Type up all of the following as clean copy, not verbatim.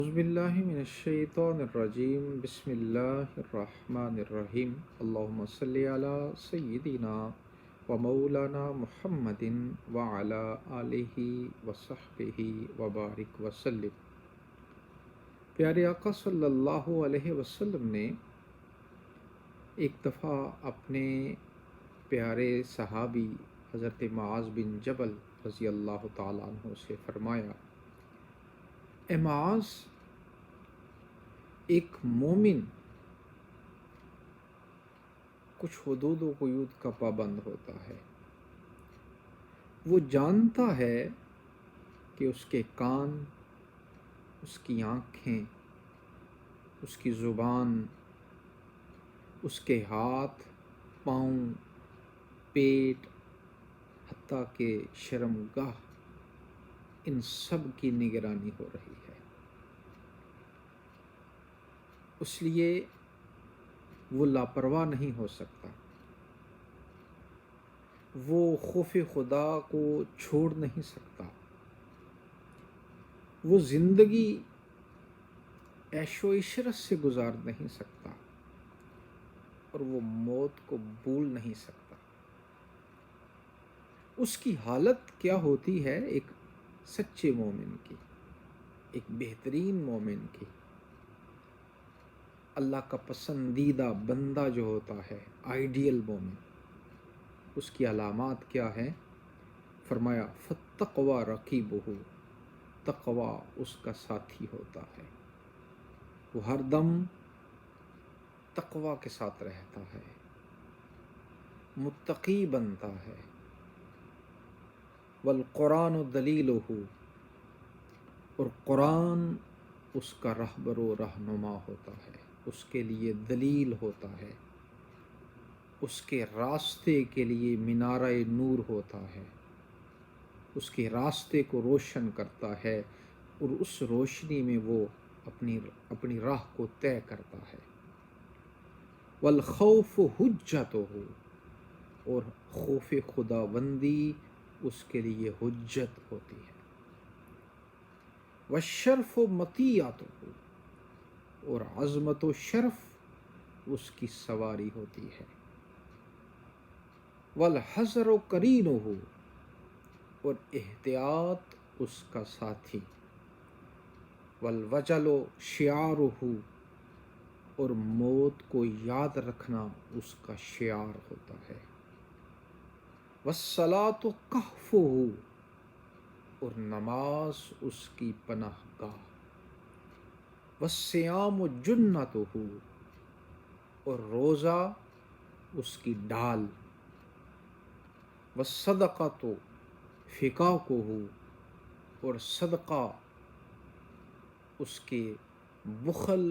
اعوذ باللہ من الشیطان الرجیم بسم اللہ الرحمن الرحیم اللہم صلی علی سیدنا و مولانا محمد وعلی آلہ وصحبہ وبارک وسلم۔ پیارے آقا صلی اللہ علیہ وسلم نے ایک دفعہ اپنے پیارے صحابی حضرت معاذ بن جبل رضی اللہ تعالیٰ عنہ سے فرمایا، اے معاذ، ایک مومن کچھ حدود و قیود کا پابند ہوتا ہے۔ وہ جانتا ہے کہ اس کے کان، اس کی آنکھیں، اس کی زبان، اس کے ہاتھ، پاؤں، پیٹ، حتیٰ کہ شرمگاہ، ان سب کی نگرانی ہو رہی ہے۔ اس لیے وہ لاپرواہ نہیں ہو سکتا، وہ خوف خدا کو چھوڑ نہیں سکتا، وہ زندگی عیش و عشرت سے گزار نہیں سکتا، اور وہ موت کو بھول نہیں سکتا۔ اس کی حالت کیا ہوتی ہے ایک سچے مومن کی، ایک بہترین مومن کی، اللہ کا پسندیدہ بندہ جو ہوتا ہے، آئیڈیل مومن، اس کی علامات کیا ہیں؟ فرمایا فَالتَّقْوَى رَقِيبُهُ، تقوی اس کا ساتھی ہوتا ہے، وہ ہر دم تقوی کے ساتھ رہتا ہے، متقی بنتا ہے۔ وَالْقُرْآنُ دَلِيلُهُ، اور قرآن اس کا رہبر و رہنما ہوتا ہے، اس کے لیے دلیل ہوتا ہے، اس کے راستے کے لیے مینارہ نور ہوتا ہے، اس کے راستے کو روشن کرتا ہے، اور اس روشنی میں وہ اپنی راہ کو طے کرتا ہے۔ والخوف حجتہ، اور خوف خداوندی اس کے لیے حجت ہوتی ہے۔ والشرف مطیعتہ، اور عظمت و شرف اس کی سواری ہوتی ہے۔ والحذر قرینہ، اور احتیاط اس کا ساتھی۔ والوجل شعارہ، اور موت کو یاد رکھنا اس کا شعار ہوتا ہے۔ والصلاۃ کہفہ، اور نماز اس کی پناہ گاہ۔ والصیام جنتہ، اور روزہ اس کی ڈال۔ والصدقۃ فکاکہ، اور صدقہ اس کے بخل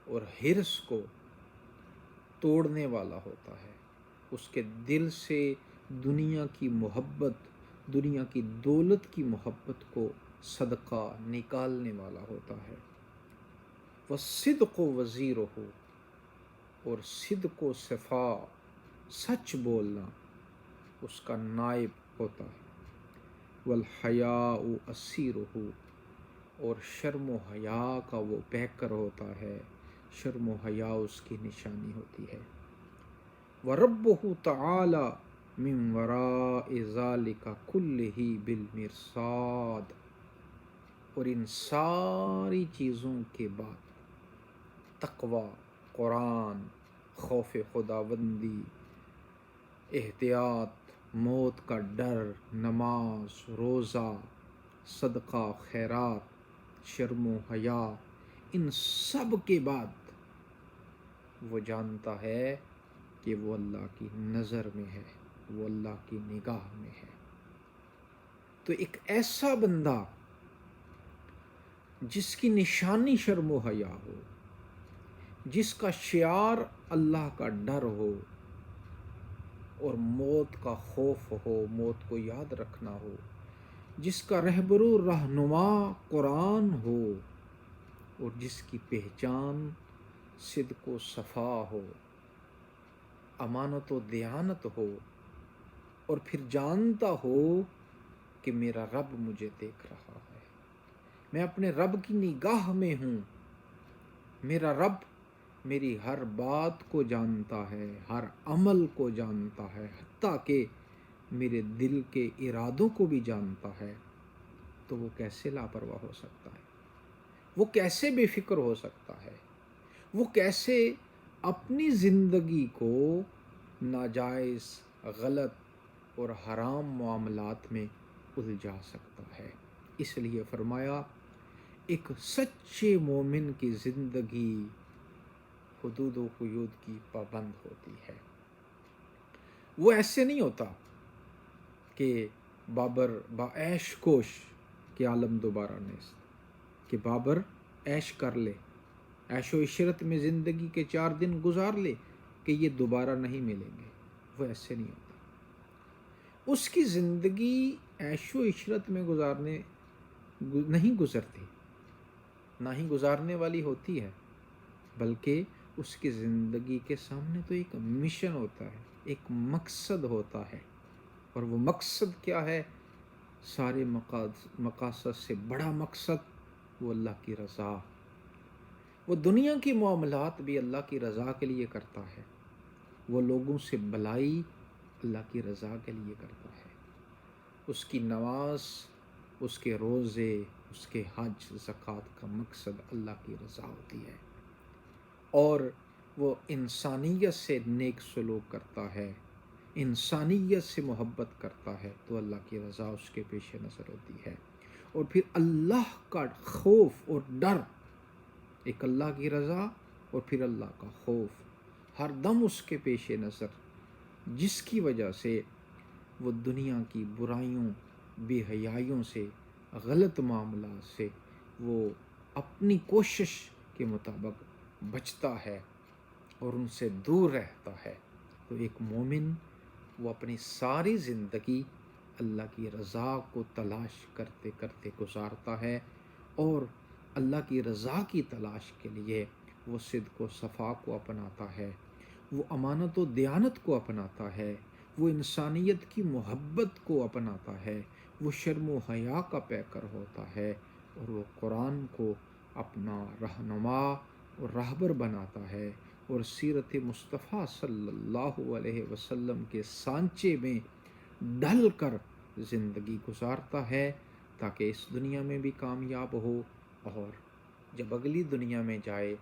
اور حرص کو توڑنے والا ہوتا ہے، اس کے دل سے دنیا کی محبت، دنیا کی دولت کی محبت کو صدقہ نکالنے والا ہوتا ہے۔ والصدق وزیرہ، اور صدق و صفا، سچ بولنا اس کا نائب ہوتا ہے۔ والحیاء اسیرہ، اور شرم و حیا کا وہ پیکر ہوتا ہے، شرم و حیا اس کی نشانی ہوتی ہے۔ وربہ تعالی من وراء ذلک کلہ بالمرصاد، اور ان ساری چیزوں کے بعد تقوی، قرآن، خوف خداوندی، احتیاط، موت کا ڈر، نماز، روزہ، صدقہ، خیرات، شرم و حیا، ان سب کے بعد وہ جانتا ہے کہ وہ اللہ کی نظر میں ہے، وہ اللہ کی نگاہ میں ہے۔ تو ایک ایسا بندہ جس کی نشانی شرم و حیا ہو، جس کا شعار اللہ کا ڈر ہو، اور موت کا خوف ہو، موت کو یاد رکھنا ہو، جس کا رہبر و رہنما قرآن ہو، اور جس کی پہچان صدق و صفا ہو، امانت و دیانت ہو، اور پھر جانتا ہو کہ میرا رب مجھے دیکھ رہا ہے، میں اپنے رب کی نگاہ میں ہوں، میرا رب میری ہر بات کو جانتا ہے، ہر عمل کو جانتا ہے، حتیٰ کہ میرے دل کے ارادوں کو بھی جانتا ہے، تو وہ کیسے لاپرواہ ہو سکتا ہے؟ وہ کیسے بے فکر ہو سکتا ہے؟ وہ کیسے اپنی زندگی کو ناجائز، غلط اور حرام معاملات میں الجھا سکتا ہے؟ اس لیے فرمایا ایک سچے مومن کی زندگی حدود و قیود کی پابند ہوتی ہے۔ وہ ایسے نہیں ہوتا کہ بابر با عیش کوش کہ عالم دوبارہ نیست، کہ بابر عیش کر لے، عیش و عشرت میں زندگی کے 4 دن گزار لے کہ یہ دوبارہ نہیں ملیں گے۔ وہ ایسے نہیں ہوتا، اس کی زندگی عیش و عشرت میں نہیں گزرتی، نہ ہی گزارنے والی ہوتی ہے، بلکہ اس کی زندگی کے سامنے تو ایک مشن ہوتا ہے، ایک مقصد ہوتا ہے، اور وہ مقصد کیا ہے؟ سارے مقاصد سے بڑا مقصد وہ اللہ کی رضا۔ وہ دنیا کی معاملات بھی اللہ کی رضا کے لیے کرتا ہے، وہ لوگوں سے بھلائی اللہ کی رضا کے لیے کرتا ہے۔ اس کی نماز، اس کے روزے، اس کے حج، زکوٰۃ کا مقصد اللہ کی رضا ہوتی ہے، اور وہ انسانیت سے نیک سلوک کرتا ہے، انسانیت سے محبت کرتا ہے، تو اللہ کی رضا اس کے پیش نظر ہوتی ہے۔ اور پھر اللہ کا خوف اور ڈر، ایک اللہ کی رضا اور پھر اللہ کا خوف ہر دم اس کے پیش نظر، جس کی وجہ سے وہ دنیا کی برائیوں، بے حیائیوں سے، غلط معاملات سے وہ اپنی کوشش کے مطابق بچتا ہے اور ان سے دور رہتا ہے۔ تو ایک مومن وہ اپنی ساری زندگی اللہ کی رضا کو تلاش کرتے کرتے گزارتا ہے، اور اللہ کی رضا کی تلاش کے لیے وہ صدق و صفا کو اپناتا ہے، وہ امانت و دیانت کو اپناتا ہے، وہ انسانیت کی محبت کو اپناتا ہے، وہ شرم و حیا کا پیکر ہوتا ہے، اور وہ قرآن کو اپنا رہنما اور راہبر بناتا ہے، اور سیرت مصطفیٰ صلی اللہ علیہ وسلم کے سانچے میں ڈھل کر زندگی گزارتا ہے، تاکہ اس دنیا میں بھی کامیاب ہو، اور جب اگلی دنیا میں جائے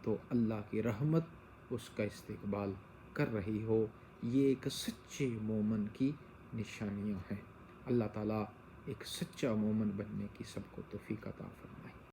تو اللہ کی رحمت اس کا استقبال کر رہی ہو۔ یہ ایک سچے مومن کی نشانیاں ہیں۔ اللہ تعالیٰ ایک سچا مومن بننے کی سب کو توفیق عطا فرمائے۔